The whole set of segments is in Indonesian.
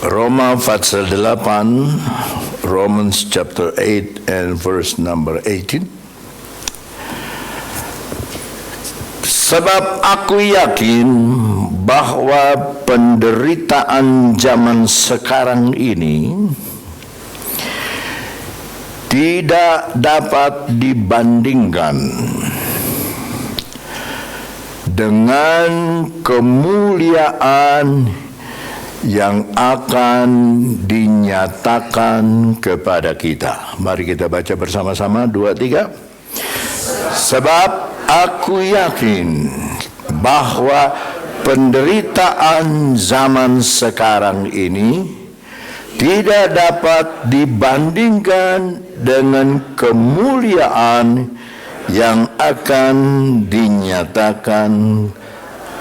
Roma pasal 8, Romans chapter 8 and verse number 18. Sebab aku yakin bahwa penderitaan zaman sekarang ini tidak dapat dibandingkan dengan kemuliaan yang akan dinyatakan kepada kita. Mari kita baca bersama-sama, 2, 3. Sebab aku yakin bahwa penderitaan zaman sekarang ini tidak dapat dibandingkan dengan kemuliaan yang akan dinyatakan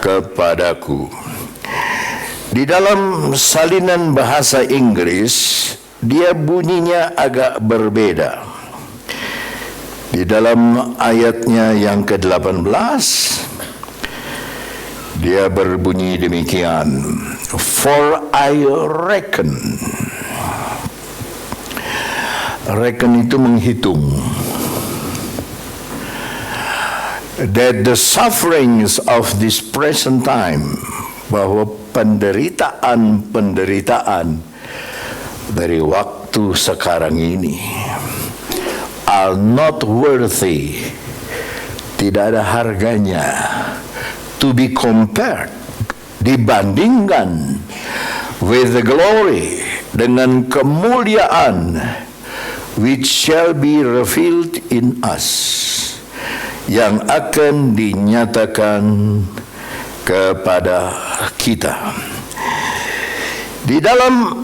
kepadaku. Di dalam salinan bahasa Inggris, dia bunyinya agak berbeda. Di dalam ayatnya yang ke-18, dia berbunyi demikian. For I reckon. Reckon itu menghitung. That the sufferings of this present time, bahwa penderitaan dari waktu sekarang ini are not worthy, tidak ada harganya, to be compared, dibandingkan with the glory, dengan kemuliaan which shall be revealed in us, yang akan dinyatakan kepada kita. Di dalam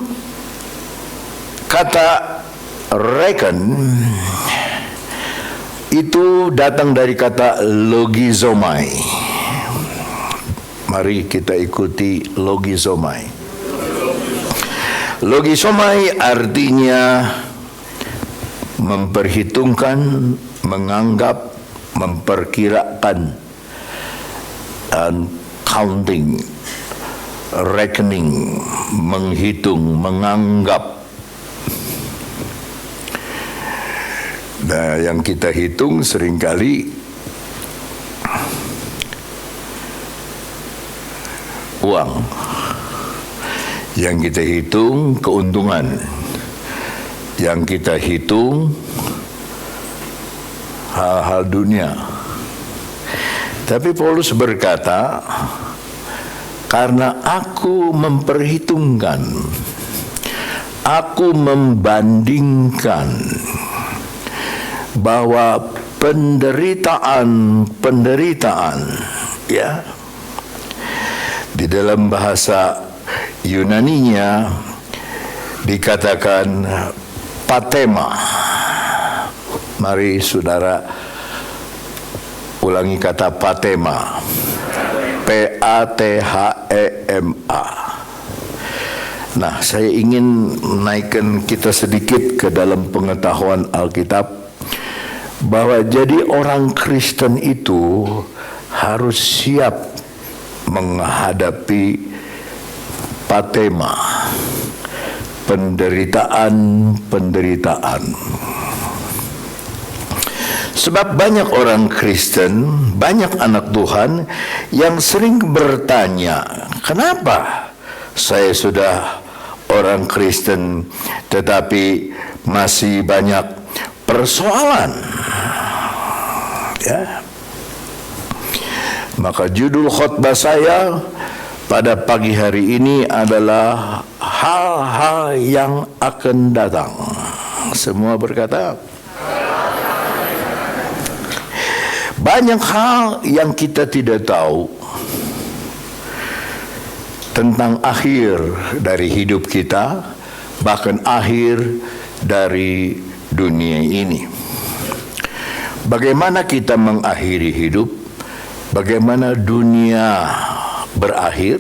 kata reckon itu datang dari kata logizomai. Mari kita ikuti logizomai. Logizomai artinya memperhitungkan, menganggap, memperkirakan, dan counting, reckoning, menghitung, menganggap. Nah, yang kita hitung seringkali uang, yang kita hitung keuntungan, yang kita hitung hal-hal dunia. Tapi Paulus berkata, karena aku memperhitungkan, aku membandingkan bahwa penderitaan, ya, di dalam bahasa Yunaninya dikatakan patema. Mari saudara ulangi kata patema. P-A-T-H-E-M-A. Nah, saya ingin naikkan kita sedikit ke dalam pengetahuan Alkitab, bahwa jadi orang Kristen itu harus siap menghadapi patema, penderitaan. Sebab banyak orang Kristen, banyak anak Tuhan yang sering bertanya, kenapa saya sudah orang Kristen tetapi masih banyak persoalan? Ya. Maka judul khotbah saya pada pagi hari ini adalah hal-hal yang akan datang. Semua berkata, banyak hal yang kita tidak tahu tentang akhir dari hidup kita, bahkan akhir dari dunia ini. Bagaimana kita mengakhiri hidup? Bagaimana dunia berakhir?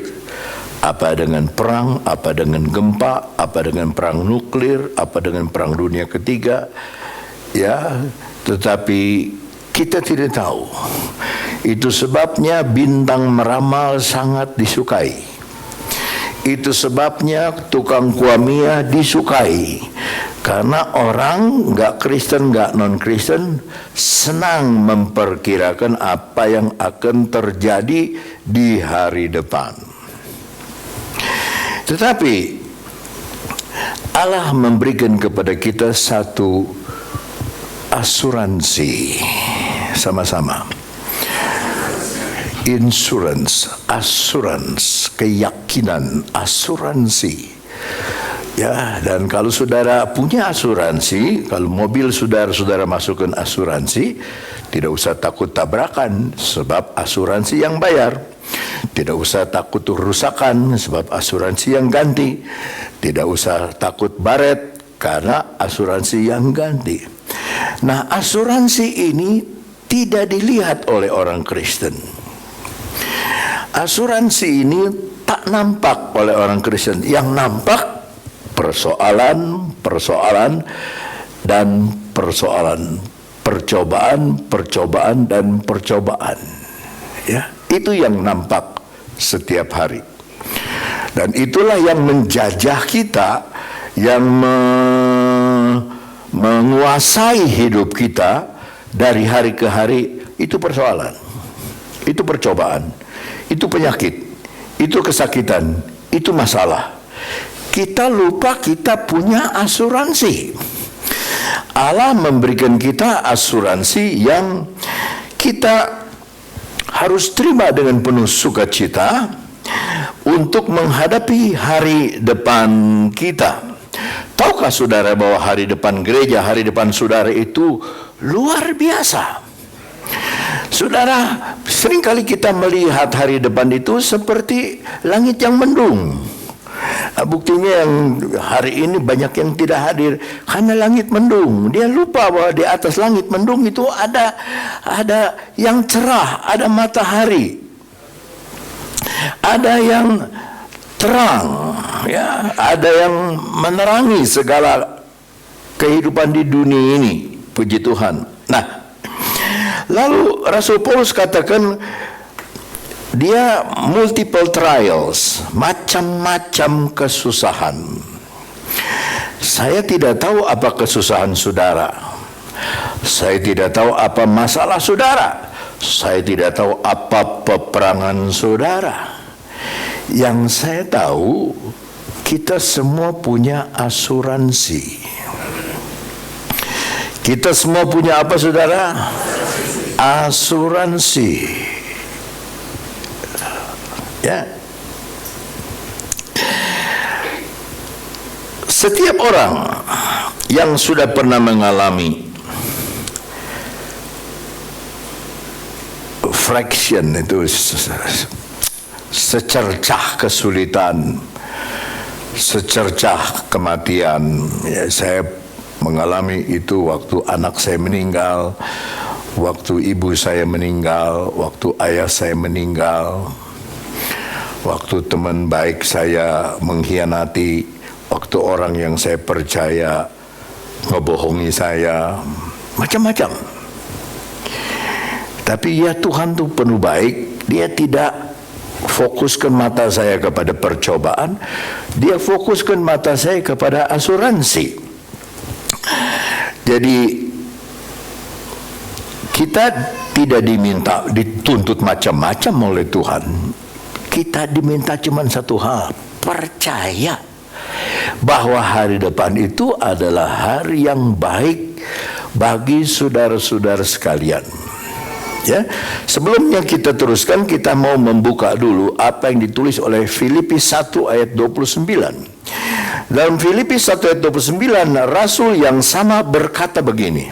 Apa dengan perang? Apa dengan gempa? Apa dengan perang nuklir? Apa dengan perang dunia ketiga? Ya, tetapi kita tidak tahu. Itu sebabnya bintang meramal sangat disukai. Itu sebabnya tukang kuamia disukai, karena orang nggak Kristen, nggak non-Kristen senang memperkirakan apa yang akan terjadi di hari depan. Tetapi Allah memberikan kepada kita satu asuransi sama-sama. Insurance, asuransi, keyakinan, asuransi. Ya, dan kalau saudara punya asuransi, kalau mobil saudara masukkan asuransi, tidak usah takut tabrakan sebab asuransi yang bayar. Tidak usah takut kerusakan sebab asuransi yang ganti. Tidak usah takut baret karena asuransi yang ganti. Nah, asuransi ini tidak dilihat oleh orang Kristen. Asuransi ini tak nampak oleh orang Kristen. Yang nampak persoalan, dan persoalan, percobaan dan percobaan. Ya, itu yang nampak setiap hari. Dan itulah yang menjajah kita, yang menguasai hidup kita dari hari ke hari. Itu persoalan, itu percobaan, itu penyakit, itu kesakitan, itu masalah. Kita lupa kita punya asuransi. Allah memberikan kita asuransi yang kita harus terima dengan penuh sukacita untuk menghadapi hari depan kita. Tahukah saudara bahwa hari depan gereja, hari depan saudara itu luar biasa? Saudara, seringkali kita melihat hari depan itu seperti langit yang mendung. Buktinya yang hari ini banyak yang tidak hadir karena langit mendung. Dia lupa bahwa di atas langit mendung itu ada yang cerah, ada matahari, ada yang terang, ya, ada yang menerangi segala kehidupan di dunia ini. Puji Tuhan. Nah, lalu Rasul Paulus katakan dia multiple trials, macam-macam kesusahan. Saya tidak tahu apa kesusahan saudara. Saya tidak tahu apa masalah saudara. Saya tidak tahu apa peperangan saudara. Yang saya tahu, kita semua punya asuransi. Kita semua punya apa, saudara? Asuransi. Ya. Setiap orang yang sudah pernah mengalami fraction itu, secercah kesulitan, secercah kematian, ya, saya mengalami itu waktu anak saya meninggal, waktu ibu saya meninggal, waktu ayah saya meninggal, waktu teman baik saya mengkhianati, waktu orang yang saya percaya ngebohongi saya, macam-macam. Tapi ya Tuhan tuh penuh baik, Dia tidak fokuskan mata saya kepada percobaan, Dia fokuskan mata saya kepada asuransi. Jadi kita tidak dituntut macam-macam oleh Tuhan. Kita diminta cuma satu hal, percaya bahwa hari depan itu adalah hari yang baik bagi saudara-saudara sekalian. Ya, sebelumnya kita teruskan, kita mau membuka dulu apa yang ditulis oleh Filipi 1 ayat 29. Dalam Filipi 1 ayat 29, Rasul yang sama berkata begini,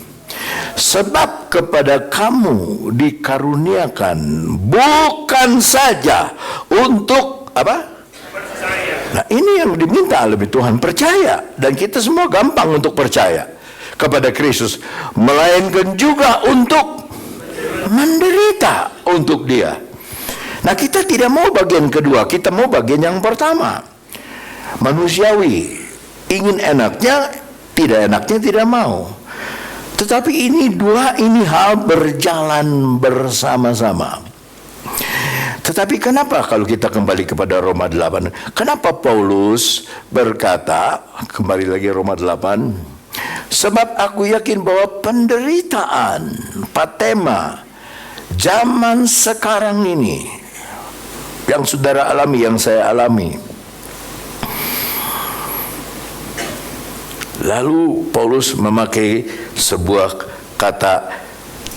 sebab kepada kamu dikaruniakan bukan saja untuk apa? Percaya. Nah, ini yang diminta lebih Tuhan, percaya. Dan kita semua gampang untuk percaya kepada Kristus, melainkan juga untuk menderita untuk Dia. Nah, kita tidak mau bagian kedua, kita mau bagian yang pertama. Manusiawi, ingin enaknya, tidak enaknya tidak mau. Tetapi ini hal berjalan bersama-sama. Tetapi kenapa kalau kita kembali kepada Roma 8, kenapa Paulus berkata, kembali lagi Roma 8, sebab aku yakin bahwa penderitaan, patema, zaman sekarang ini, yang saudara alami, yang saya alami. Lalu Paulus memakai sebuah kata,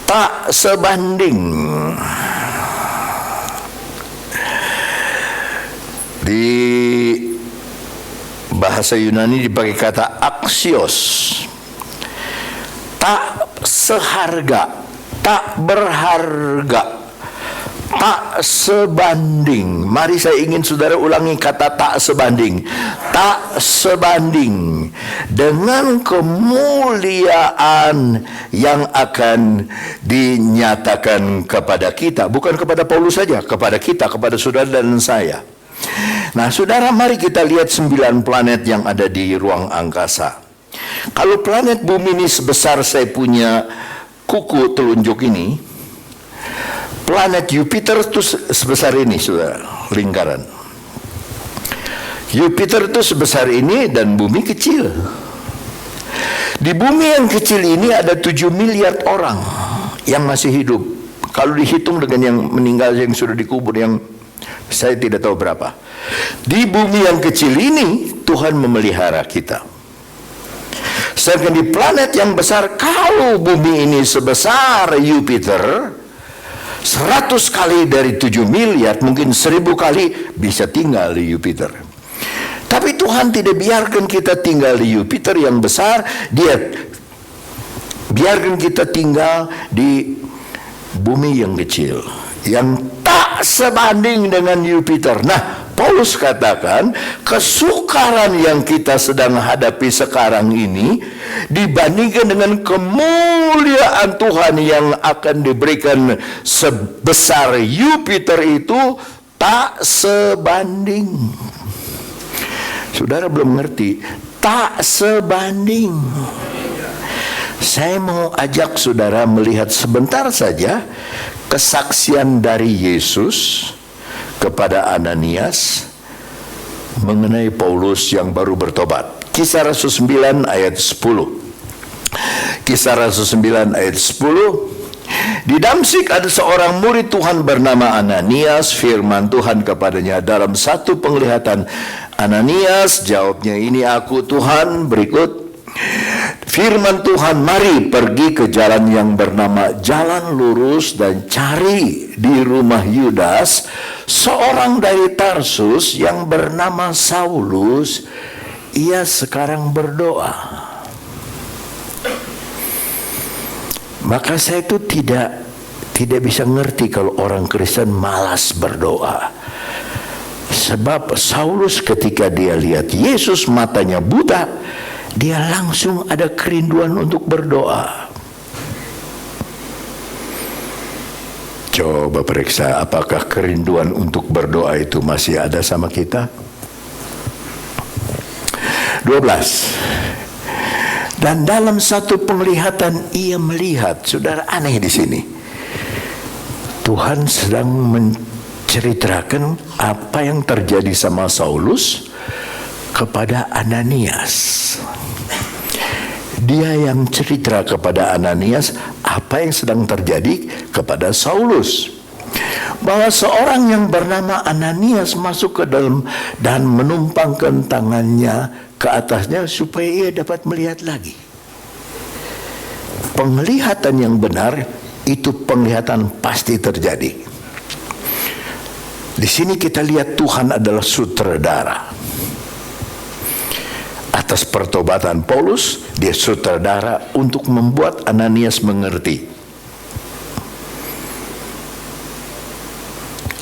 tak sebanding. Di bahasa Yunani dipakai kata axios, tak seharga, tak berharga, tak sebanding. Mari saya ingin saudara ulangi kata tak sebanding. Tak sebanding dengan kemuliaan yang akan dinyatakan kepada kita. Bukan kepada Paulus saja, kepada kita, kepada saudara dan saya. Nah saudara, mari kita lihat 9 planet yang ada di ruang angkasa. Kalau planet bumi ini sebesar saya punya kuku telunjuk ini, planet Jupiter itu sebesar ini, saudara, lingkaran. Jupiter itu sebesar ini dan bumi kecil. Di bumi yang kecil ini ada 7 miliar orang yang masih hidup. Kalau dihitung dengan yang meninggal, yang sudah dikubur, yang saya tidak tahu berapa. Di bumi yang kecil ini Tuhan memelihara kita. Sedangkan di planet yang besar, kalau bumi ini sebesar Jupiter, 100 kali dari 7 miliar, mungkin 1000 kali bisa tinggal di Jupiter. Tapi Tuhan tidak biarkan kita tinggal di Jupiter yang besar, Dia biarkan kita tinggal di bumi yang kecil, yang tak sebanding dengan Jupiter. Nah, Paulus katakan, kesukaran yang kita sedang hadapi sekarang ini dibandingkan dengan kemuliaan Tuhan yang akan diberikan sebesar Jupiter itu tak sebanding. Saudara belum ngerti, tak sebanding. Saya mau ajak saudara melihat sebentar saja kesaksian dari Yesus kepada Ananias mengenai Paulus yang baru bertobat. Kisah Rasul 9 ayat 10. Kisah Rasul 9 ayat 10. Di Damsyik ada seorang murid Tuhan bernama Ananias. Firman Tuhan kepadanya dalam satu penglihatan. Ananias, jawabnya, ini aku Tuhan. Berikut firman Tuhan, mari pergi ke jalan yang bernama Jalan Lurus dan cari di rumah Yudas seorang dari Tarsus yang bernama Saulus. Ia sekarang berdoa. Maka saya itu tidak bisa ngerti kalau orang Kristen malas berdoa. Sebab Saulus ketika dia lihat Yesus matanya buta, dia langsung ada kerinduan untuk berdoa. Coba periksa apakah kerinduan untuk berdoa itu masih ada sama kita. 12. Dan dalam satu penglihatan ia melihat, saudara, aneh di sini. Tuhan sedang menceritakan apa yang terjadi sama Saulus kepada Ananias. Dia yang cerita kepada Ananias apa yang sedang terjadi kepada Saulus. Bahwa seorang yang bernama Ananias masuk ke dalam dan menumpangkan tangannya ke atasnya supaya ia dapat melihat lagi. Penglihatan yang benar itu penglihatan pasti terjadi. Di sini kita lihat Tuhan adalah sutradara. Atas pertobatan Paulus, dia sutradara untuk membuat Ananias mengerti.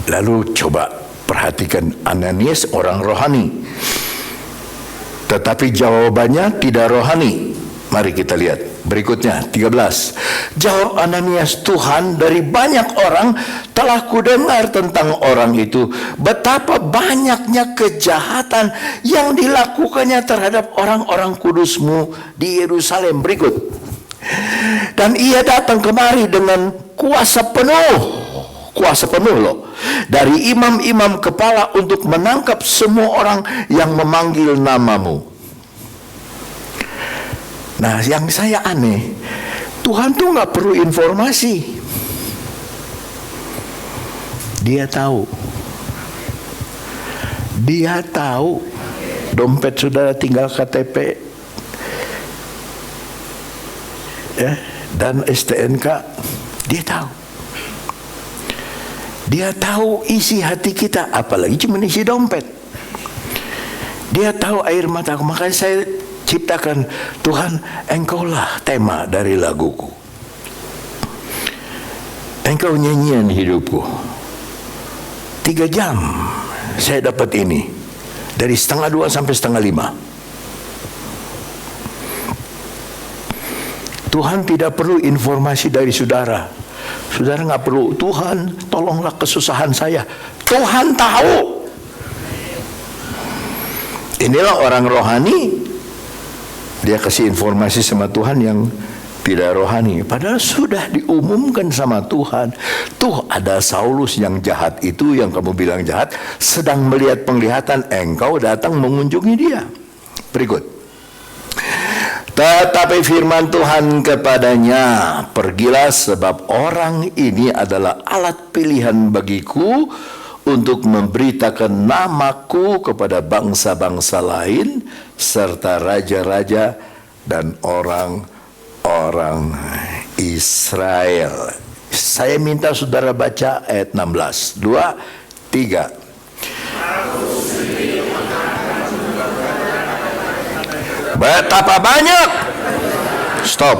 Lalu coba perhatikan, Ananias orang rohani, tetapi jawabannya tidak rohani. Mari kita lihat berikutnya, 13. Jawab Ananias, Tuhan, dari banyak orang telah kudengar tentang orang itu, betapa banyaknya kejahatan yang dilakukannya terhadap orang-orang kudus-Mu di Yerusalem. Berikut. Dan ia datang kemari dengan kuasa penuh loh, dari imam-imam kepala untuk menangkap semua orang yang memanggil namamu. Nah, yang saya aneh, Tuhan tuh nggak perlu informasi. Dia tahu. Dia tahu dompet saudara tinggal KTP ya, dan STNK. Dia tahu. Dia tahu isi hati kita, apalagi cuma isi dompet. Dia tahu air mataku. Makanya saya ciptakan, Tuhan, Engkaulah tema dari laguku. Engkau nyanyian hidupku. 3 jam saya dapat ini, dari 1:30 sampai 1:30. Tuhan tidak perlu informasi dari saudara. Saudara nggak perlu, Tuhan tolonglah kesusahan saya. Tuhan tahu. Inilah orang rohani. Dia kasih informasi sama Tuhan yang tidak rohani. Padahal sudah diumumkan sama Tuhan. Tuh ada Saulus yang jahat itu, yang kamu bilang jahat, sedang melihat penglihatan, engkau datang mengunjungi dia. Berikut. Tetapi firman Tuhan kepadanya, pergilah sebab orang ini adalah alat pilihan bagiku untuk memberitakan namaku kepada bangsa-bangsa lain serta raja-raja dan orang Israel. Saya minta saudara baca ayat 16. 2, 3. Betapa banyak. Stop.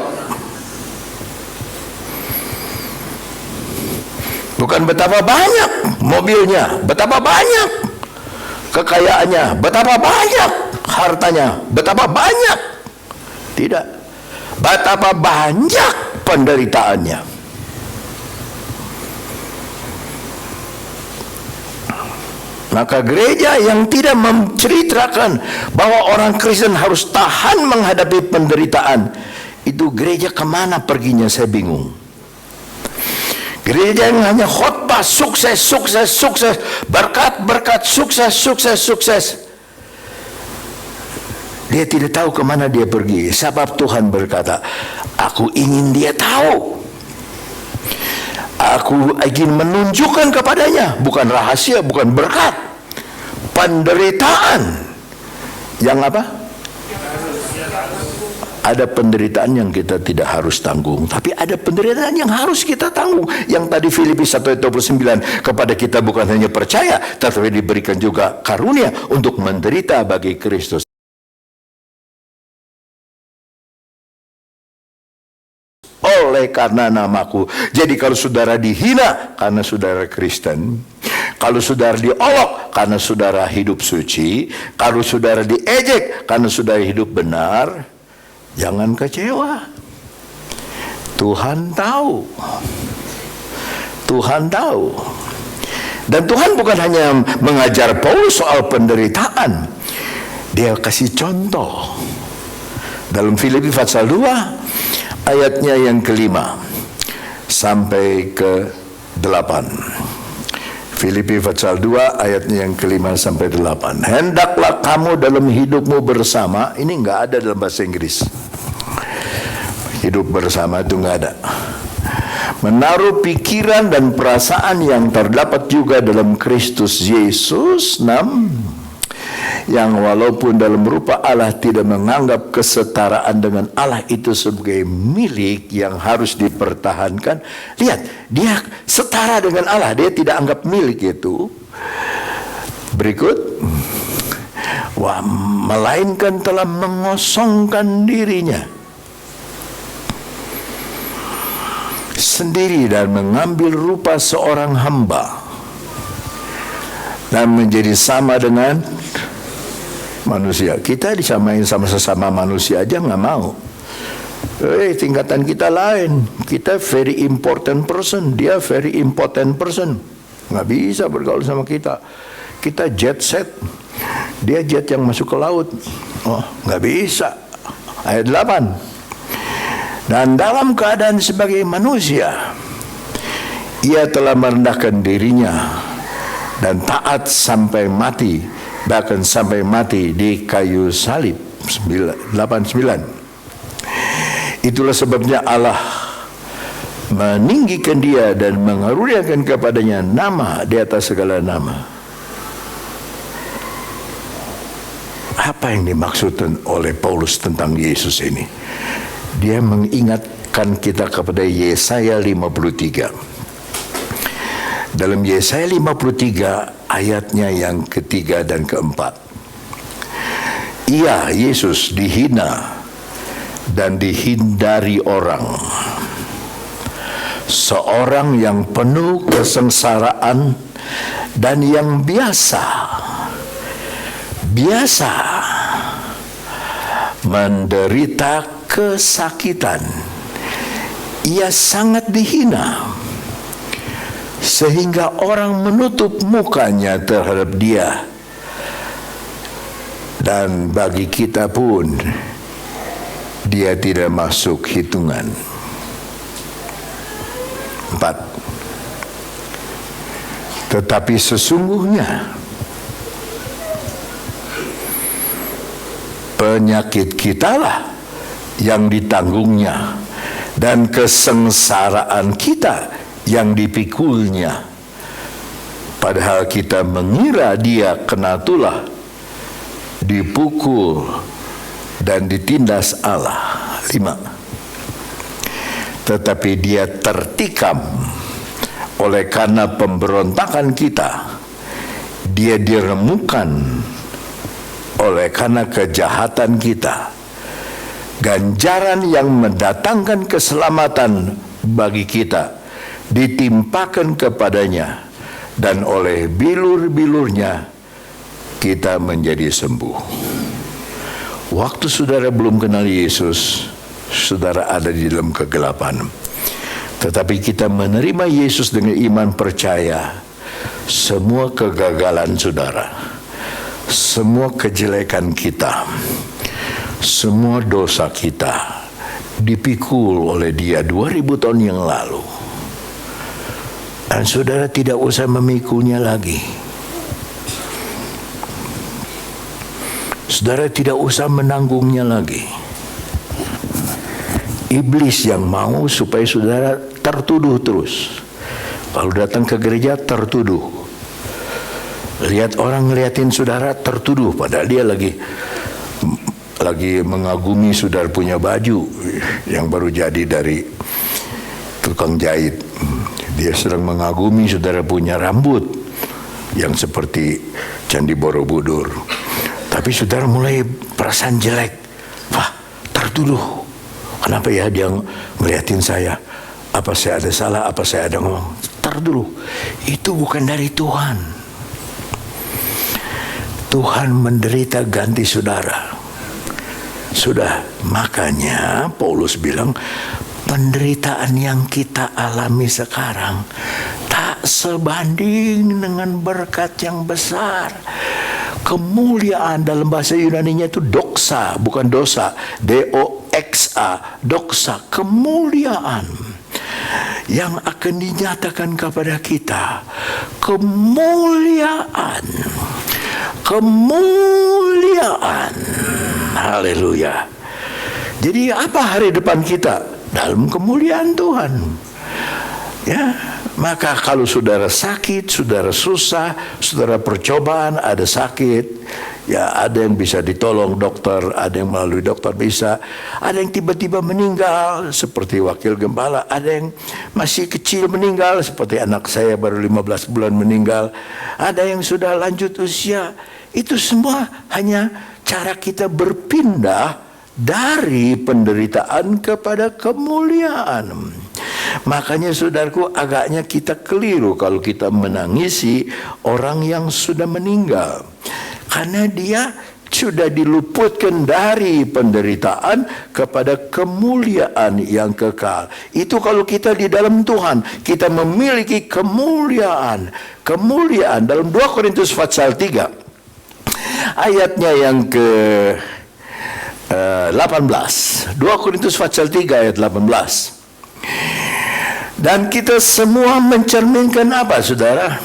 Bukan betapa banyak mobilnya, betapa banyak kekayaannya, betapa banyak hartanya, betapa banyak. Tidak. Betapa banyak penderitaannya. Maka gereja yang tidak menceritakan bahwa orang Kristen harus tahan menghadapi penderitaan, itu gereja kemana perginya, saya bingung. Gereja yang hanya khotbah sukses, sukses, sukses, berkat, berkat, sukses, sukses, sukses, dia tidak tahu kemana dia pergi. Sebab Tuhan berkata, aku ingin dia tahu. Aku ingin menunjukkan kepadanya, bukan rahasia, bukan berkat, penderitaan. Yang apa? Ada penderitaan yang kita tidak harus tanggung, tapi ada penderitaan yang harus kita tanggung. Yang tadi Filipi 1:29, kepada kita bukan hanya percaya, tetapi diberikan juga karunia untuk menderita bagi Kristus. Oleh karena namaku. Jadi kalau saudara dihina karena saudara Kristen, kalau saudara diolok karena saudara hidup suci, kalau saudara diejek karena saudara hidup benar, jangan kecewa. Tuhan tahu. Tuhan tahu. Dan Tuhan bukan hanya mengajar Paulus soal penderitaan, dia kasih contoh. Dalam Filipi pasal 2 ayatnya yang ke-5 sampai ke-8. Filipi pasal 2 ayatnya yang ke-5 sampai 8. Hendaklah kamu dalam hidupmu bersama, ini enggak ada dalam bahasa Inggris. Hidup bersama itu enggak ada. Menaruh pikiran dan perasaan yang terdapat juga dalam Kristus Yesus, 6, yang walaupun dalam rupa Allah tidak menganggap kesetaraan dengan Allah itu sebagai milik yang harus dipertahankan. Lihat, dia setara dengan Allah, dia tidak anggap milik itu. Berikut, melainkan telah mengosongkan dirinya sendiri dan mengambil rupa seorang hamba dan menjadi sama dengan manusia. Kita disamain sama sesama manusia aja nggak mau. Tingkatan kita lain. Kita very important person, dia very important person. Nggak bisa bergaul sama kita. Kita jet set, dia jet yang masuk ke laut. Oh, nggak bisa. Ayat 8. Dan dalam keadaan sebagai manusia, ia telah merendahkan dirinya dan taat sampai mati, bahkan sampai mati di kayu salib. 89. Itulah sebabnya Allah meninggikan dia dan mengaruniakan kepadanya nama di atas segala nama. Apa yang dimaksud oleh Paulus tentang Yesus ini? Dia mengingatkan kita kepada Yesaya 53. Dalam Yesaya 53 ayatnya yang ketiga dan keempat. Ia, Yesus, dihina dan dihindari orang. Seorang yang penuh kesengsaraan dan yang biasa menderita kesakitan. Ia sangat dihina sehingga orang menutup mukanya terhadap dia. Dan bagi kita pun dia tidak masuk hitungan. 4. Tetapi sesungguhnya penyakit kitalah yang ditanggungnya dan kesengsaraan kita yang dipikulnya. Padahal kita mengira dia kena tulah, dipukul dan ditindas Allah. 5. Tetapi dia tertikam oleh karena pemberontakan kita, dia diremukkan oleh karena kejahatan kita. Ganjaran yang mendatangkan keselamatan bagi kita ditimpakan kepadanya, dan oleh bilur-bilurnya kita menjadi sembuh. Waktu saudara belum kenal Yesus, saudara ada di dalam kegelapan. Tetapi kita menerima Yesus dengan iman percaya, semua kegagalan saudara, semua kejelekan kita, semua dosa kita dipikul oleh dia 2000 tahun yang lalu. Dan saudara tidak usah memikulnya lagi. Saudara tidak usah menanggungnya lagi. Iblis yang mau supaya saudara tertuduh terus. Kalau datang ke gereja tertuduh. Lihat orang ngeliatin saudara tertuduh, padahal dia lagi mengagumi saudara punya baju yang baru jadi dari tukang jahit. Dia sedang mengagumi saudara punya rambut yang seperti Candi Borobudur. Tapi saudara mulai perasaan jelek. Wah, tertuduh. Kenapa ya dia ngeliatin saya? Apa saya ada salah? Apa saya ada ngomong? Tertuduh. Itu bukan dari Tuhan. Tuhan menderita ganti saudara. Sudah, makanya Paulus bilang, penderitaan yang kita alami sekarang tak sebanding dengan berkat yang besar. Kemuliaan dalam bahasa Yunaninya itu doxa, bukan dosa. D-O-X-A, doxa, kemuliaan yang akan dinyatakan kepada kita. Kemuliaan. Haleluya. Jadi apa hari depan kita? Dalam kemuliaan Tuhan. Ya, maka kalau saudara sakit, saudara susah, saudara percobaan, ada sakit, ya ada yang bisa ditolong dokter, ada yang melalui dokter bisa, ada yang tiba-tiba meninggal seperti wakil gembala, ada yang masih kecil meninggal seperti anak saya baru 15 bulan meninggal, ada yang sudah lanjut usia. Itu semua hanya cara kita berpindah dari penderitaan kepada kemuliaan. Makanya saudaraku, agaknya kita keliru kalau kita menangisi orang yang sudah meninggal, karena dia sudah diluputkan dari penderitaan kepada kemuliaan yang kekal. Itu kalau kita di dalam Tuhan, kita memiliki kemuliaan dalam 2 Korintus pasal 3 ayatnya yang ke 18. 2 Korintus pasal 3 ayat 18. Dan kita semua mencerminkan apa, saudara?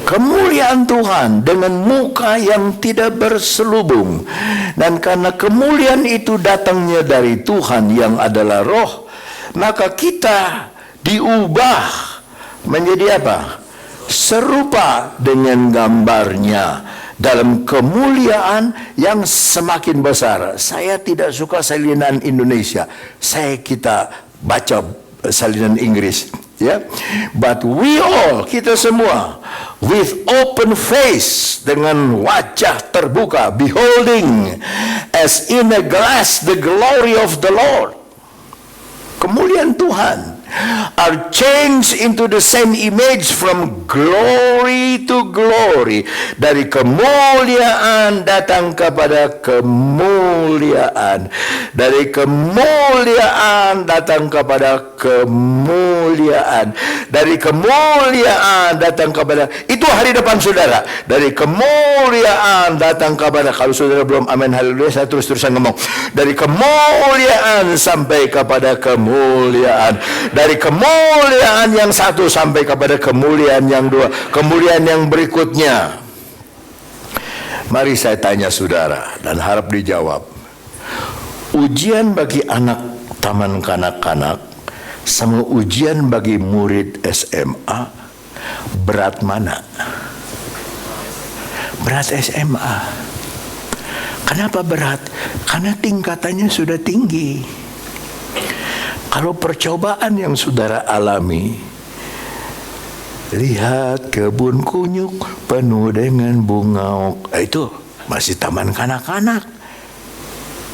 kemuliaan Tuhan dengan muka yang tidak berselubung. Dan karena kemuliaan itu datangnya dari Tuhan yang adalah roh, maka kita diubah menjadi apa? Serupa dengan gambarnya dalam kemuliaan yang semakin besar. Saya tidak suka salinan Indonesia, kita baca salinan Inggris, ya. But we all, kita semua, with open face, dengan wajah terbuka, beholding as in a glass the glory of the Lord, kemuliaan Tuhan, are changed into the same image from glory to glory. Dari kemuliaan datang kepada kemuliaan. Dari kemuliaan datang kepada kemuliaan. Dari kemuliaan datang kepada, itu hari depan saudara. Dari kemuliaan datang kepada, kalau saudara belum amin haleluya, saya terus-terusan ngomong. Dari kemuliaan sampai kepada kemuliaan. Dari kemuliaan yang satu sampai kepada kemuliaan yang dua, kemuliaan yang berikutnya. Mari saya tanya saudara dan harap dijawab. Ujian bagi anak taman kanak-kanak sama ujian bagi murid SMA, berat mana? Berat SMA. Kenapa berat? Karena tingkatannya sudah tinggi. Kalau percobaan yang saudara alami, lihat kebun kunyuk penuh dengan bunga, itu masih taman kanak-kanak.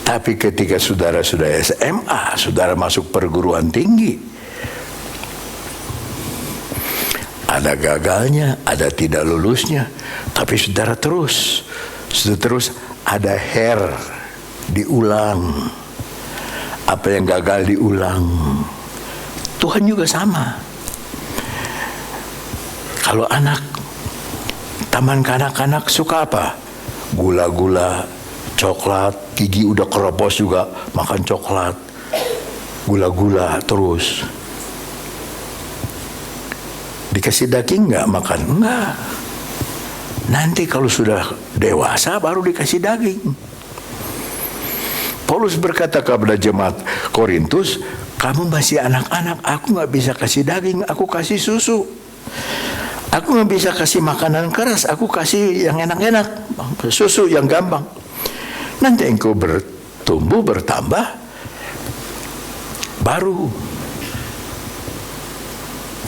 Tapi ketika saudara sudah SMA, saudara masuk perguruan tinggi, ada gagalnya, ada tidak lulusnya, tapi saudara terus ada diulang. Apa yang gagal diulang. Tuhan juga sama. Kalau anak taman kanak-kanak suka apa? Gula-gula, coklat, gigi udah keropos juga makan coklat, gula-gula terus. Dikasih daging nggak makan? Enggak. Nanti kalau sudah dewasa baru dikasih daging. Paulus berkata kepada jemaat Korintus, kamu masih anak-anak, aku gak bisa kasih daging, aku kasih susu. Aku gak bisa kasih makanan keras, aku kasih yang enak-enak, susu yang gampang. Nanti engkau bertumbuh, bertambah, baru.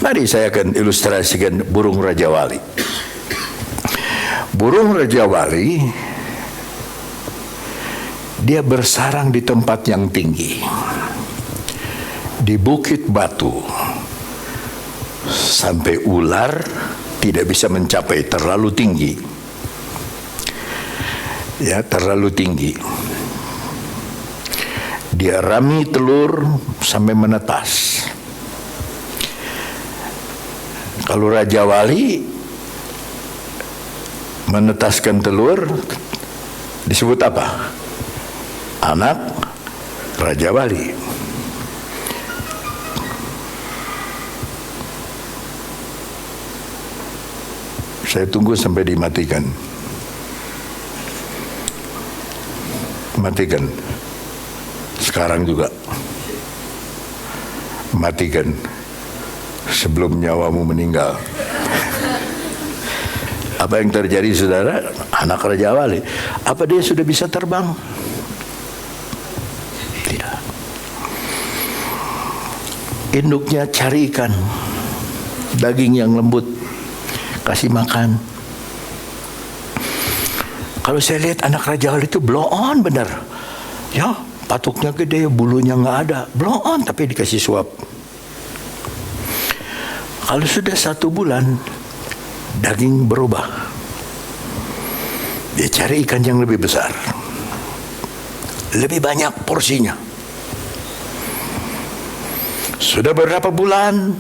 Mari saya akan ilustrasikan burung Raja Wali. Burung Raja Wali, dia bersarang di tempat yang tinggi, di bukit batu, sampai ular tidak bisa mencapai, terlalu tinggi. Ya, terlalu tinggi. Dia rami telur sampai menetas. Kalau Raja Wali menetaskan telur disebut apa? Anak Raja Wali. Saya tunggu sampai dimatikan. Matikan. Sekarang juga. Matikan. Sebelum nyawamu meninggal. Apa yang terjadi saudara? Anak Raja Wali. Apa dia sudah bisa terbang? Induknya cari ikan, daging yang lembut, kasih makan. Kalau saya lihat anak Raja Wali itu blow on benar. Ya, patuknya gede, bulunya nggak ada, blow on tapi dikasih suap. Kalau sudah 1 bulan, daging berubah. Dia cari ikan yang lebih besar, lebih banyak porsinya. Sudah beberapa bulan,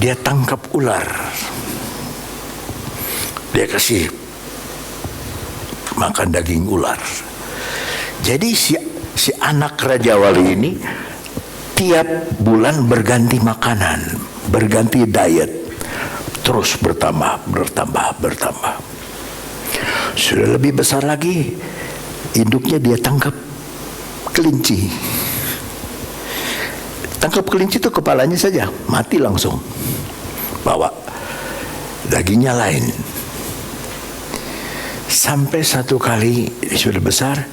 dia tangkap ular. Dia kasih makan daging ular. Jadi si anak Raja Wali ini tiap bulan berganti makanan, berganti diet. terus bertambah. Sudah lebih besar lagi, induknya dia tangkap kelinci. Tangkap kelinci itu kepalanya saja, mati langsung. Bawa, dagingnya lain. Sampai satu kali sudah besar,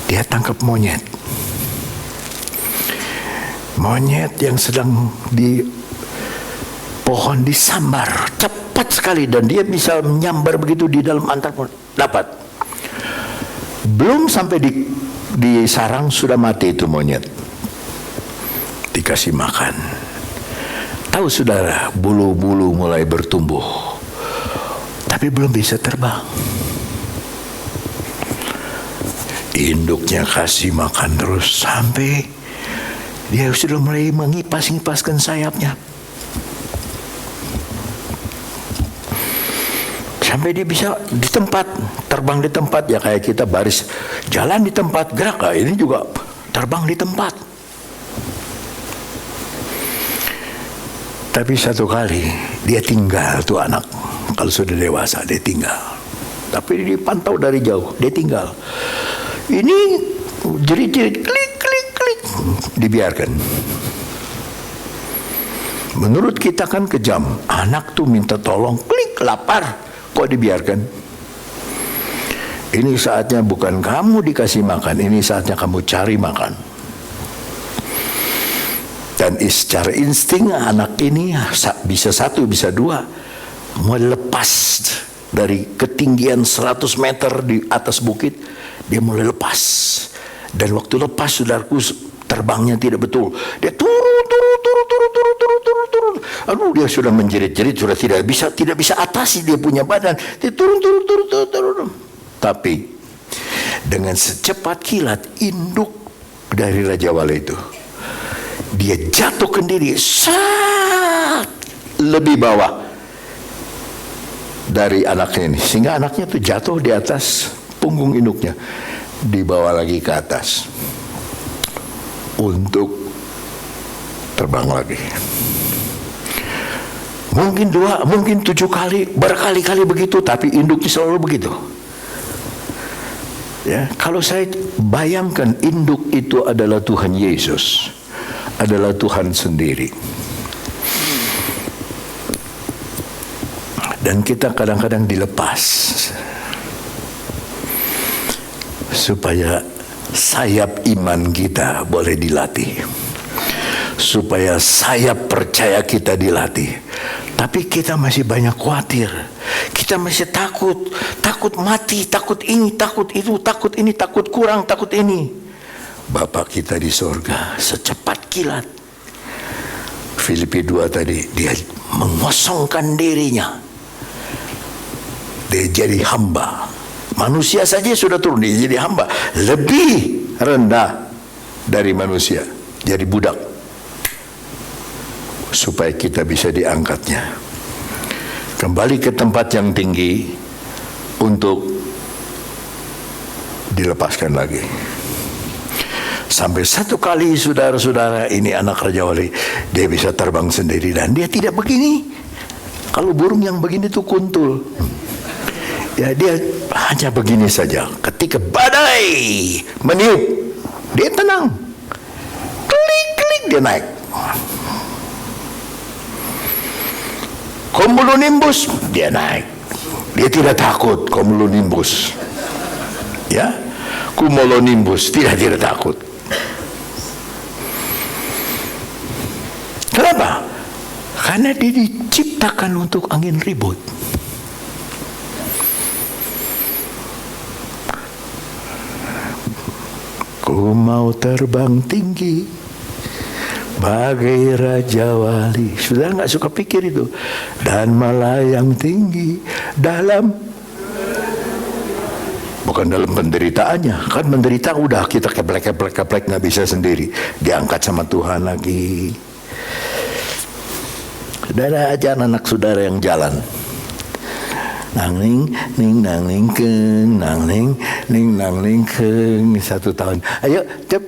dia tangkap monyet. Monyet yang sedang di pohon disambar cepat sekali, dan dia bisa menyambar begitu di dalam antar pohon. Dapat. Belum sampai di sarang sudah mati itu monyet. Dikasih makan. Tahu saudara, bulu-bulu mulai bertumbuh, tapi belum bisa terbang. Induknya kasih makan terus sampai dia sudah mulai mengipas-ngipaskan sayapnya. Sampai dia bisa di tempat, terbang di tempat, ya kayak kita baris jalan di tempat, gerak. Nah, ini juga terbang di tempat. Tapi satu kali dia tinggal tuh anak. Kalau sudah dewasa dia tinggal. Tapi dipantau dari jauh, dia tinggal. Ini jerit-jerit, klik, dibiarkan. Menurut kita kan kejam. Anak tuh minta tolong, klik, lapar, kok dibiarkan? Ini saatnya bukan kamu dikasih makan, ini saatnya kamu cari makan. Dan secara insting anak ini bisa satu, bisa dua, mau lepas dari ketinggian 100 meter di atas bukit, dia mulai lepas. Dan waktu lepas, saudaraku, terbangnya tidak betul. Dia turun. Aduh, dia sudah menjerit-jerit, sudah tidak bisa atasi dia punya badan. Dia turun. Tapi dengan secepat kilat, induk dari Raja Wala itu, dia jatuhkan diri lebih bawah dari anaknya ini, sehingga anaknya tuh jatuh di atas punggung induknya, dibawa lagi ke atas untuk terbang lagi. Mungkin 2, mungkin 7 kali, berkali-kali begitu, tapi induknya selalu begitu. Ya, kalau saya bayangkan induk itu adalah Tuhan Yesus, adalah Tuhan sendiri. Dan kita kadang-kadang dilepas supaya sayap iman kita boleh dilatih, supaya sayap percaya kita dilatih. Tapi kita masih banyak khawatir, kita masih takut mati, takut ini, takut itu, takut ini, takut kurang, takut ini. Bapa kita di sorga secepat kilat, Filipi 2 tadi, dia mengosongkan dirinya, dia jadi hamba. Manusia saja sudah turun, dia jadi hamba, lebih rendah dari manusia, jadi budak, supaya kita bisa diangkatnya kembali ke tempat yang tinggi untuk dilepaskan lagi. Sampai satu kali, saudara-saudara, ini anak Raja Wali, dia bisa terbang sendiri, dan dia tidak begini. Kalau burung yang begini tuh kuntul, ya dia hanya begini saja. Ketika badai meniup, dia tenang, klik, dia naik. Cumulonimbus, dia naik. Dia tidak takut cumulonimbus. Ya, cumulonimbus tidak takut. Kenapa? Karena dia diciptakan untuk angin ribut. Ku mau terbang tinggi bagai Raja Wali. Sudah nggak suka pikir itu. Dan melayang tinggi dalam, bukan dalam penderitaannya. Kan menderita udah kita keplek nggak bisa sendiri. Diangkat sama Tuhan lagi. Saudara, aja anak saudara yang jalan. Nangling, ning nangling keng, nangling, ning nangling keng. 1 tahun. Ayo, cep,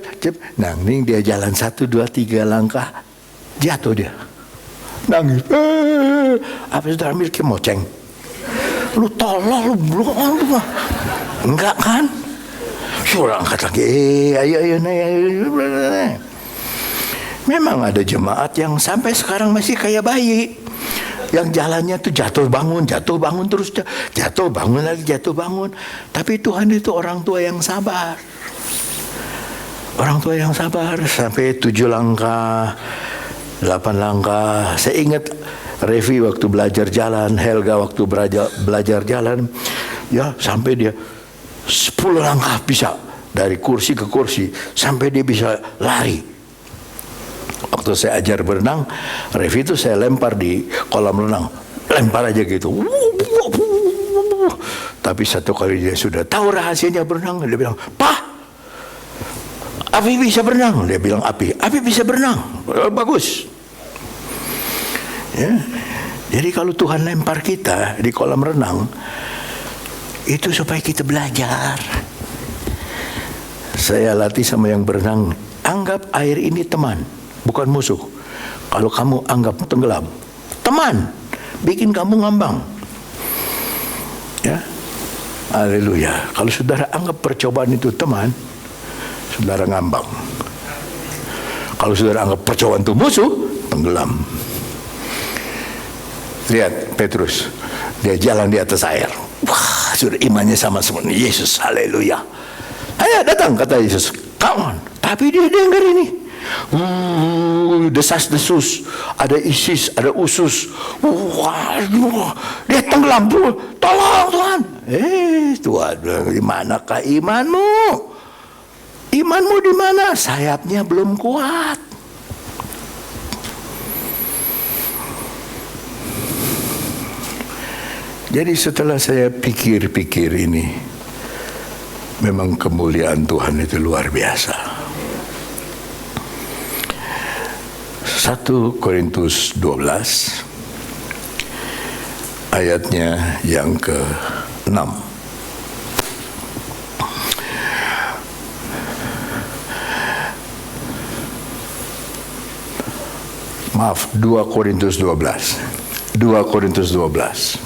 nangling, dia jalan 1, 2, 3 langkah, jatuh dia. nangis. Apa saudara mikir moceng? Lu tolol, lu enggak kan? Suruh angkat lagi, ayo. Memang ada jemaat yang sampai sekarang masih kayak bayi, yang jalannya tuh jatuh bangun terus, jatuh bangun lagi, jatuh bangun. Tapi Tuhan itu orang tua yang sabar. Orang tua yang sabar sampai 7 langkah, 8 langkah. Saya ingat Revi waktu belajar jalan, Helga waktu belajar jalan, ya sampai dia 10 langkah bisa dari kursi ke kursi sampai dia bisa lari. Waktu saya ajar berenang, Revi itu saya lempar di kolam renang, lempar aja gitu. Tapi satu kali dia sudah tahu rahasianya berenang, dia bilang, "Pak, Api bisa berenang." Dia bilang, Api bisa berenang, bagus. Ya. Jadi kalau Tuhan lempar kita di kolam renang, itu supaya kita belajar. Saya latih sama yang berenang, anggap air ini teman, bukan musuh. Kalau kamu anggap tenggelam, teman, bikin kamu ngambang. Ya, haleluya. Kalau saudara anggap percobaan itu teman, saudara ngambang. Kalau saudara anggap percobaan itu musuh, tenggelam. Lihat Petrus, dia jalan di atas air. Wah, sudah imannya sama seperti Yesus, haleluya. Ayo datang, kata Yesus, come on. Tapi dia dengar ini. Desas-desus, ada ISIS, ada usus. Dia tenggelam, tolong Tuhan. Tuhan, di manakah imanmu? Imanmu di mana? Sayapnya belum kuat. Jadi setelah saya pikir-pikir ini, memang kemuliaan Tuhan itu luar biasa. 1 Korintus 12 ayatnya yang ke-6. Maaf, 2 Korintus 12. 2 Korintus 12.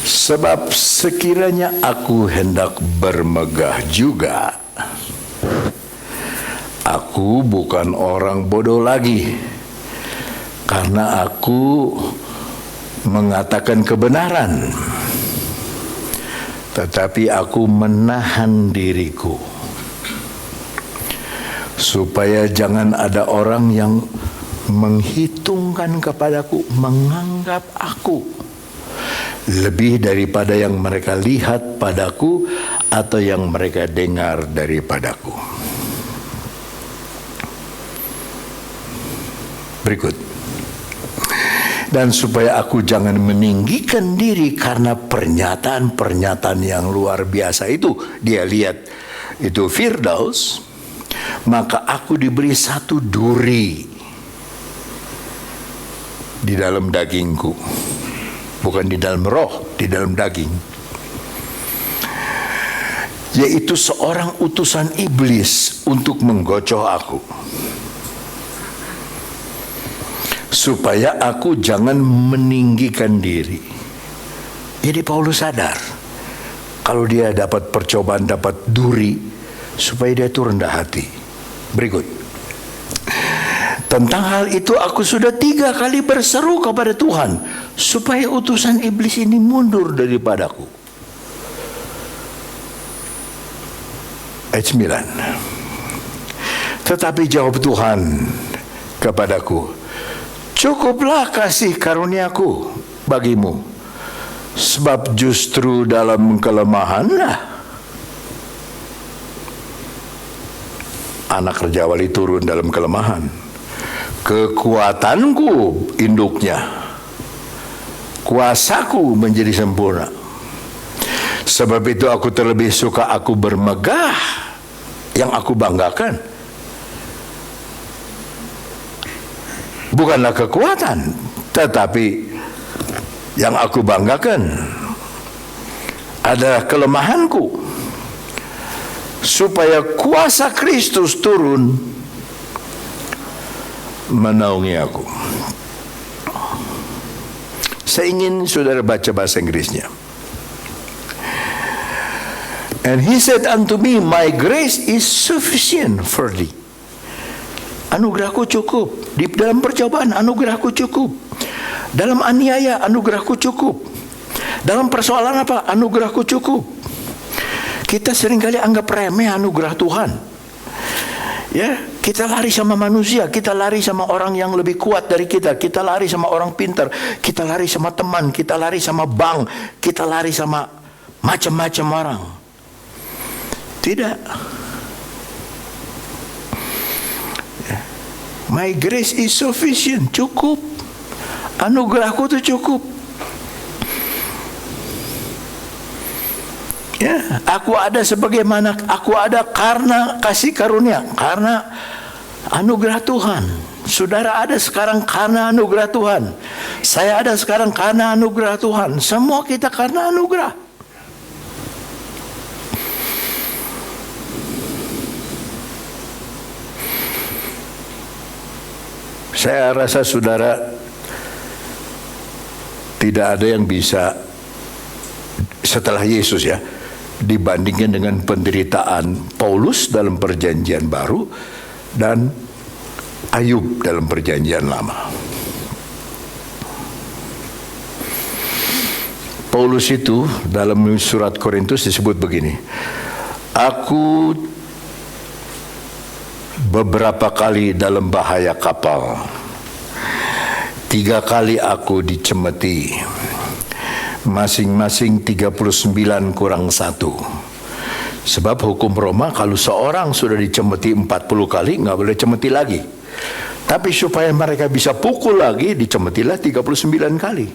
Sebab sekiranya aku hendak bermegah juga, aku bukan orang bodoh lagi, karena aku mengatakan kebenaran, tetapi aku menahan diriku, supaya jangan ada orang yang menghitungkan kepadaku, menganggap aku lebih daripada yang mereka lihat padaku atau yang mereka dengar daripadaku. Berikut. Dan supaya aku jangan meninggikan diri karena pernyataan-pernyataan yang luar biasa itu. Dia lihat itu Firdaus, maka aku diberi satu duri di dalam dagingku. Bukan di dalam roh, di dalam daging. Yaitu seorang utusan iblis untuk menggocoh aku. Supaya aku jangan meninggikan diri. Jadi Paulus sadar, kalau dia dapat percobaan, dapat duri, supaya dia itu rendah hati. Berikut. Tentang hal itu aku sudah 3 kali berseru kepada Tuhan, supaya utusan iblis ini mundur daripadaku. Ayat 9. Tetapi jawab Tuhan kepadaku, cukuplah kasih karuniaku bagimu, sebab justru dalam kelemahanlah anak Raja Wali turun dalam kelemahan. Kekuatanku induknya, kuasaku menjadi sempurna. Sebab itu aku terlebih suka aku bermegah, yang aku banggakan bukanlah kekuatan, tetapi yang aku banggakan adalah kelemahanku, supaya kuasa Kristus turun menaungi aku. Saya ingin saudara baca bahasa Inggrisnya. And he said unto me, my grace is sufficient for thee. Anugerahku cukup. Di dalam percobaan, anugerahku cukup. Dalam aniaya, anugerahku cukup. Dalam persoalan apa? Anugerahku cukup. Kita seringkali anggap remeh anugerah Tuhan. Ya, kita lari sama manusia, kita lari sama orang yang lebih kuat dari kita, kita lari sama orang pintar, kita lari sama teman, kita lari sama bank, kita lari sama macam-macam orang. Tidak. My grace is sufficient, cukup. Anugerahku itu cukup. Ya, aku ada sebagaimana aku ada karena kasih karunia, karena anugerah Tuhan. Saudara ada sekarang karena anugerah Tuhan. Saya ada sekarang karena anugerah Tuhan. Semua kita karena anugerah. Saya rasa saudara tidak ada yang bisa setelah Yesus ya dibandingkan dengan penderitaan Paulus dalam perjanjian baru dan Ayub dalam perjanjian lama. Paulus itu dalam surat Korintus disebut begini, aku beberapa kali dalam bahaya kapal, 3 kali aku dicemeti, masing-masing 39 kurang 1. Sebab hukum Roma kalau seorang sudah dicemeti 40 kali nggak boleh cemeti lagi. Tapi supaya mereka bisa pukul lagi, dicemetilah 39 kali.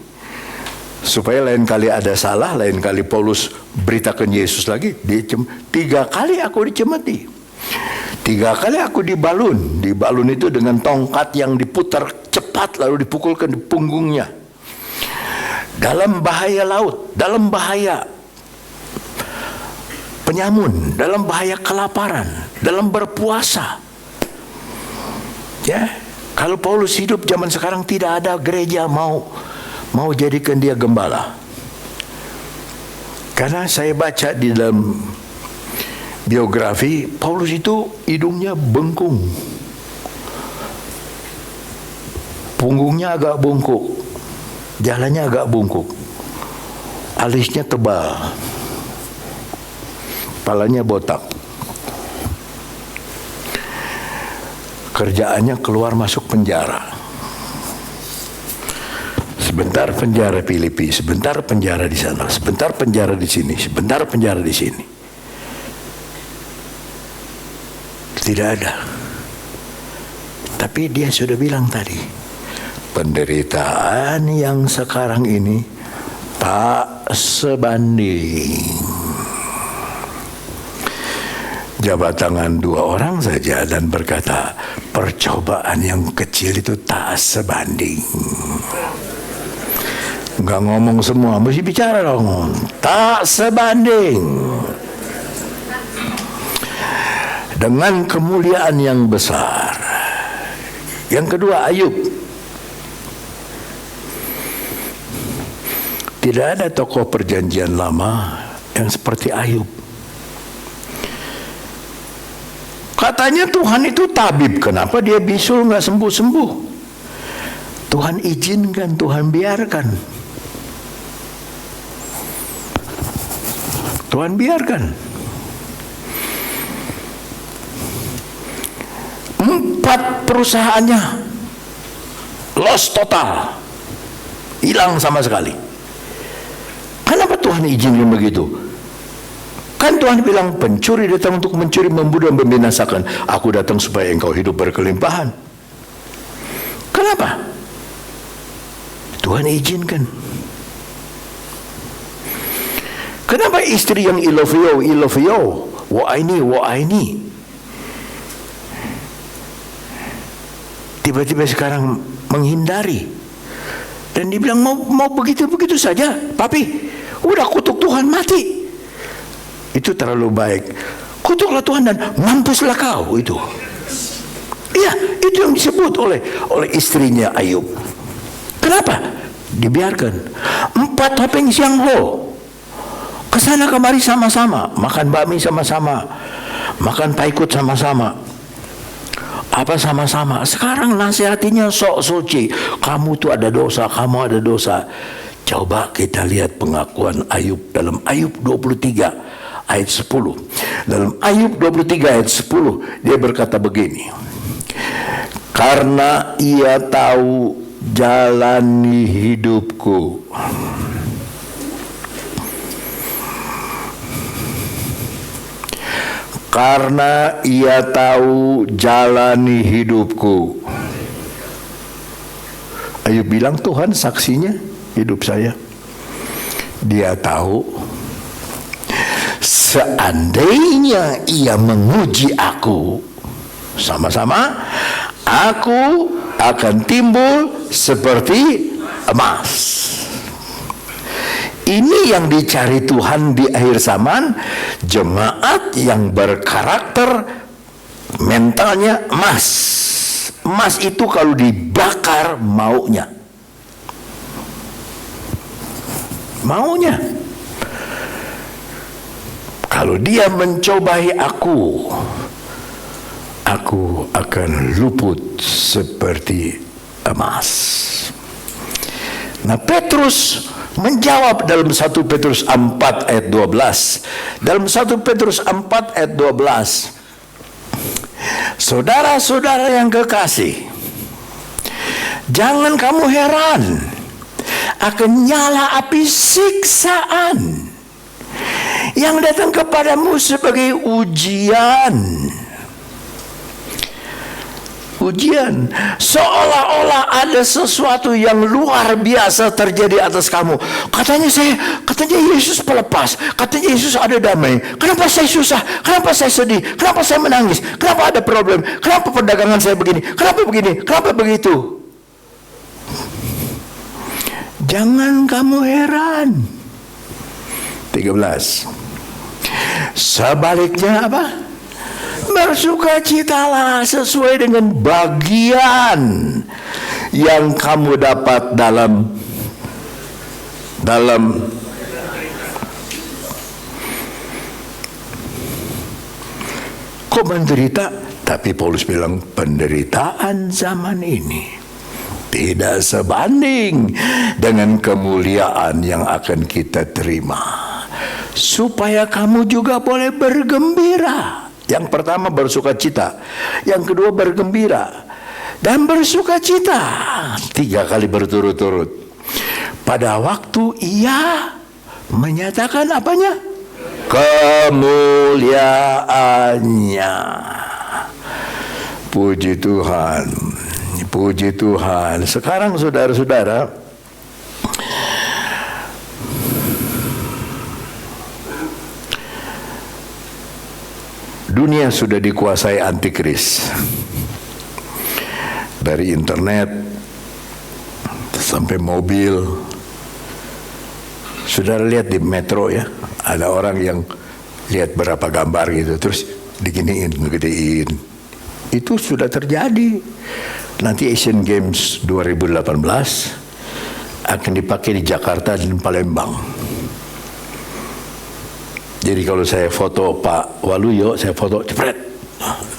Supaya lain kali ada salah, lain kali Paulus beritakan Yesus lagi, 3 kali aku dicemeti. 3 kali aku dibalun. Dibalun itu dengan tongkat yang diputar cepat lalu dipukulkan di punggungnya. Dalam bahaya laut, dalam bahaya penyamun, dalam bahaya kelaparan, dalam berpuasa. Ya, kalau Paulus hidup zaman sekarang tidak ada gereja mau jadikan dia gembala. Karena saya baca di dalam biografi Paulus itu hidungnya bengkung, punggungnya agak bungkuk, jalannya agak bungkuk, alisnya tebal, kepalanya botak. Kerjaannya keluar masuk penjara. Sebentar penjara Filipi, sebentar penjara di sana, sebentar penjara di sini, sebentar penjara di sini. Tidak ada. Tapi dia sudah bilang tadi, penderitaan yang sekarang ini tak sebanding. Jabat tangan 2 orang saja dan berkata, percobaan yang kecil itu tak sebanding. Enggak ngomong semua, mesti bicara dong. Tak sebanding dengan kemuliaan yang besar. Yang kedua, Ayub. Tidak ada tokoh perjanjian lama yang seperti Ayub. Katanya Tuhan itu tabib, kenapa dia bisul nggak sembuh-sembuh? Tuhan izinkan, Tuhan biarkan. Tuhan biarkan. 4 perusahaannya lost total, hilang sama sekali. Kenapa Tuhan izinkan begitu? Kan Tuhan bilang pencuri datang untuk mencuri, membunuh, dan membinasakan. Aku datang supaya engkau hidup berkelimpahan. Kenapa? Tuhan izinkan. Kenapa istri yang ilovio, wa'aini, tiba-tiba sekarang menghindari, dan dibilang mau begitu saja, papi, udah kutuk Tuhan mati. Itu terlalu baik. Kutuklah Tuhan dan mampuslah kau. Itu Iya, itu yang disebut oleh istrinya Ayub. Kenapa? Dibiarkan 4 topeng siang ho, kesana kemari sama-sama, makan bakmi sama-sama, makan paikut sama-sama, apa sama-sama. Sekarang nasihatinya sok suci, kamu tuh ada dosa, kamu ada dosa. Coba kita lihat pengakuan Ayub dalam Ayub 23 ayat 10. Dalam Ayub 23 ayat 10 dia berkata begini, karena ia tahu jalani hidupku, karena ia tahu jalani hidupku. Ayub bilang, Tuhan saksinya hidup saya. Dia tahu seandainya ia menguji aku sama-sama, aku akan timbul seperti emas. Ini yang dicari Tuhan di akhir zaman, jemaat yang berkarakter mentalnya emas. Emas itu kalau dibakar maunya. Kalau dia mencobai aku akan luput seperti emas. Nah, Petrus menjawab dalam 1 Petrus 4 ayat 12. Dalam 1 Petrus 4 ayat 12, saudara-saudara yang kekasih, jangan kamu heran akan nyala api siksaan yang datang kepadamu sebagai ujian. Seolah-olah ada sesuatu yang luar biasa terjadi atas kamu. Katanya Yesus pelepas, katanya Yesus ada damai. Kenapa saya susah? Kenapa saya sedih? Kenapa saya menangis? Kenapa ada problem? Kenapa perdagangan saya begini? Kenapa begini? Kenapa begitu? Jangan kamu heran. 13. Sebaliknya apa? Bersukacitalah sesuai dengan bagian yang kamu dapat dalam kok menderita. Tapi Paulus bilang penderitaan zaman ini tidak sebanding dengan kemuliaan yang akan kita terima, supaya kamu juga boleh bergembira. Yang pertama bersukacita, yang kedua bergembira, dan bersukacita 3 kali berturut-turut pada waktu ia menyatakan apanya? Kemuliaannya. Puji Tuhan, puji Tuhan. Sekarang saudara-saudara, dunia sudah dikuasai antikris. Dari internet sampai mobil. Saudara lihat di metro ya, ada orang yang lihat berapa gambar gitu, terus diginiin, ngegedein. Itu sudah terjadi. Nanti Asian Games 2018 akan dipakai di Jakarta dan Palembang. Jadi kalau saya foto Pak Waluyo, saya foto cepet,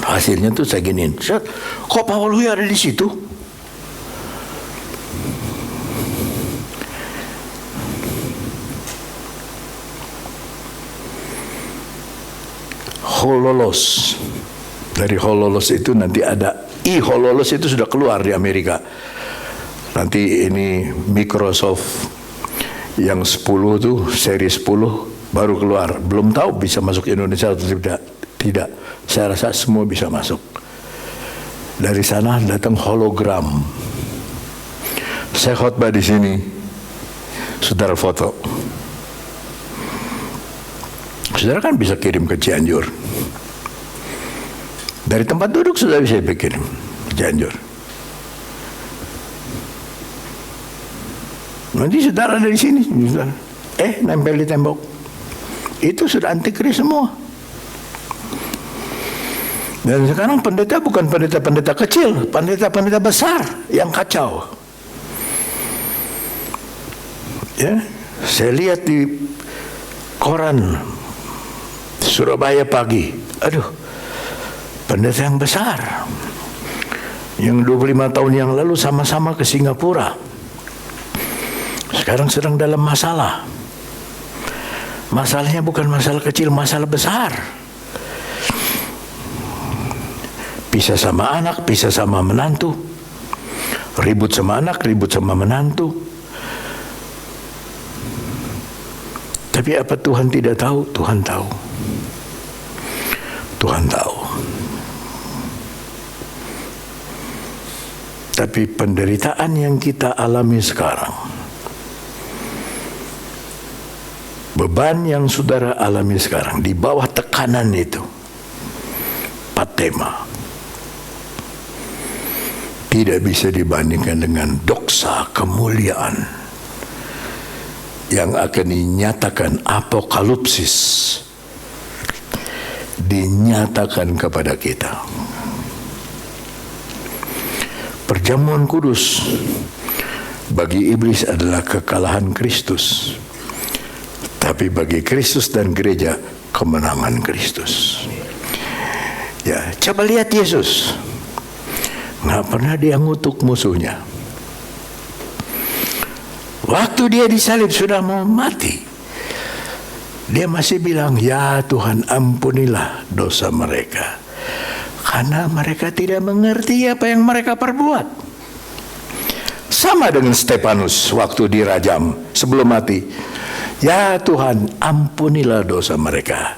hasilnya tuh saya giniin. Kok Pak Waluyo ada di situ? Hololos. Dari Hololos itu nanti ada Hololos itu sudah keluar di Amerika. Nanti ini Microsoft yang 10 tuh, seri 10 baru keluar. Belum tahu bisa masuk Indonesia atau tidak. Saya rasa semua bisa masuk. Dari sana datang hologram. Saya khotbah di sini, saudara foto. Saudara kan bisa kirim ke Cianjur. Dari tempat duduk sudah bisa kirim ke Cianjur. Nanti saudara dari sini, nempel di tembok. Itu sudah antikris semua. Dan sekarang pendeta bukan pendeta-pendeta kecil, pendeta-pendeta besar yang kacau. Ya, saya lihat di koran Surabaya Pagi, aduh, pendeta yang besar, yang 25 tahun yang lalu sama-sama ke Singapura, sekarang sedang dalam masalah. Masalahnya bukan masalah kecil, masalah besar. Pisah sama anak, pisah sama menantu, ribut sama anak, ribut sama menantu. Tapi apa Tuhan tidak tahu? Tuhan tahu. Tuhan tahu. Tapi penderitaan yang kita alami sekarang, beban yang saudara alami sekarang di bawah tekanan itu, patema, tidak bisa dibandingkan dengan doksa kemuliaan yang akan dinyatakan apokalipsis, dinyatakan kepada kita. Perjamuan kudus bagi iblis adalah kekalahan Kristus, tapi bagi Kristus dan gereja kemenangan Kristus. Ya, coba lihat Yesus, nggak pernah dia ngutuk musuhnya. Waktu dia disalib sudah mau mati, dia masih bilang, ya Tuhan ampunilah dosa mereka, karena mereka tidak mengerti apa yang mereka perbuat. Sama dengan Stefanus waktu dirajam sebelum mati, ya Tuhan ampunilah dosa mereka,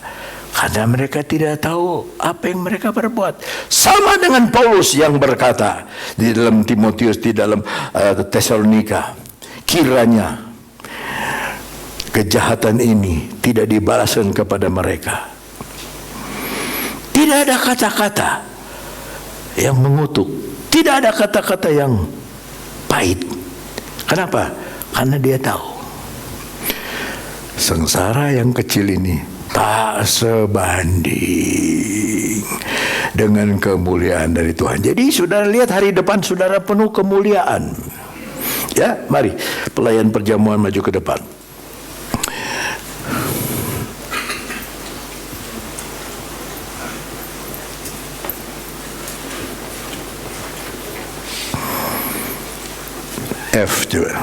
karena mereka tidak tahu apa yang mereka perbuat. Sama dengan Paulus yang berkata di dalam Timotius, di dalam Tesalonika, kiranya kejahatan ini tidak dibalaskan kepada mereka. Tidak ada kata-kata yang mengutuk, tidak ada kata-kata yang pahit. Kenapa? Karena dia tahu sengsara yang kecil ini tak sebanding dengan kemuliaan dari Tuhan. Jadi saudara lihat hari depan saudara penuh kemuliaan. Ya, mari pelayan perjamuan maju ke depan. F juga.